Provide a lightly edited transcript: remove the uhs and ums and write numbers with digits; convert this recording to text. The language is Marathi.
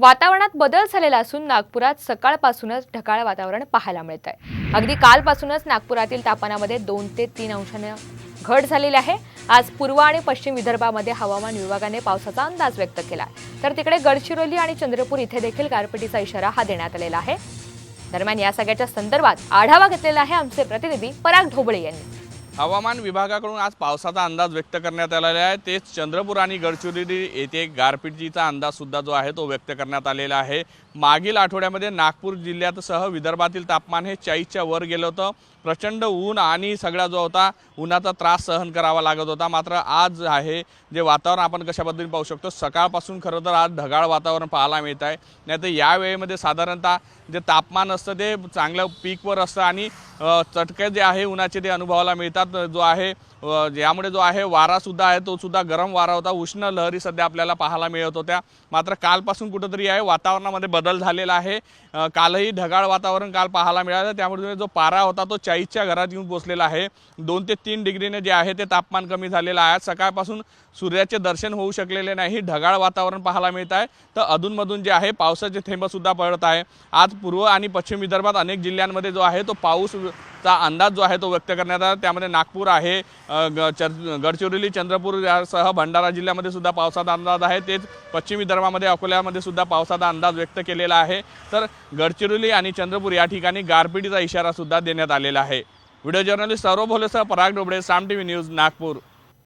वातावरणात बदल झालेला असून नागपुरात सकाळपासूनच ढगाळ वातावरण पाहायला मिळत आहे। अगदी कालपासूनच नागपुरातील तापमानामध्ये 2 ते 3 अंशांनी घट झालेली आहे। आज पूर्व आणि पश्चिम विदर्भामध्ये हवामान विभागाने पावसाचा अंदाज व्यक्त केला, तर तिकडे गडचिरोली आणि चंद्रपूर इथे देखील गारपिटीचा इशारा हा देण्यात आलेला आहे। दरम्यान या सगळ्याच्या संदर्भात आढावा घेतलेला आहे आमचे प्रतिनिधी पराग ढोबळे यांनी। हवामान विभागाकडून आज पावसाचा अंदाज व्यक्त करण्यात आलेला आहे। तेच चंद्रपूर आणि गडचिरोली येथे गारपिटीचा अंदाज सुद्धा जो आहे तो व्यक्त करण्यात आलेला आहे। मागील आठवड्यामध्ये नागपूर जिल्ह्यासह विदर्भातील तापमान हे 40च्या वर गेलं होतं। प्रचंड ऊन आणि सगळा जो होता उन्हाचा त्रास सहन करावा लागत होता। मात्र आज आहे जे वातावरण आपण कशा पद्धतीने पाहू शकतो, सकाळपासून खरं तर आज ढगाळ वातावरण पाहायला मिळत आहे। नाही तर या वेळेमध्ये साधारणतः जे तापमान असतं ते चांगलं पीकवर असतं आणि चटके जे आहे उन्हाचे ते अनुभवायला मिळतात। जो आहे यामुळे जो आहे वारा सुद्धा आहे तो सुद्धा गरम वारा होता। उष्ण लहरी सध्या आपल्याला पाहायला मिळत होत्या। मात्र कालपासून कुठेतरी आहे वातावरणामध्ये बदल झालेला आहे। कालही ढगाळ वातावरण काल पाहायला मिळालं, त्यामुळे जो पारा होता तो 40च्या घरात येऊन पोहोचलेला आहे। 2 ते 3 डिग्रीने जे आहे ते तापमान कमी झालेलं आहे। सकाळपासून सूर्याचे दर्शन होऊ शकलेले नाही, ढगाळ वातावरण पाहायला मिळत आहे। तर अधूनमधून जे आहे पावसाचे थेंब सुद्धा पडत आहे। आज पूर्व आणि पश्चिम विदर्भात अनेक जिल्ह्यांमध्ये जो आहे तो पाऊसचा अंदाज जो आहे तो व्यक्त करण्यात आला। त्यामध्ये नागपूर आहे, गडचिरोली, चंद्रपूर यासह भंडारा जिल्ह्यामध्ये सुद्धा पावसाचा अंदाज आहे। तेच पश्चिम विदर्भामध्ये अकोल्यामध्ये सुद्धा पावसाचा अंदाज व्यक्त केलेला आहे। तर गडचिरोली आणि चंद्रपूर या ठिकाणी गारपिटीचा इशारा सुद्धा देण्यात आलेला आहे। व्हिडिओ जर्नलिस्ट सौरभ भोलेसह पराग ढोबळे, साम टीव्ही न्यूज, नागपूर।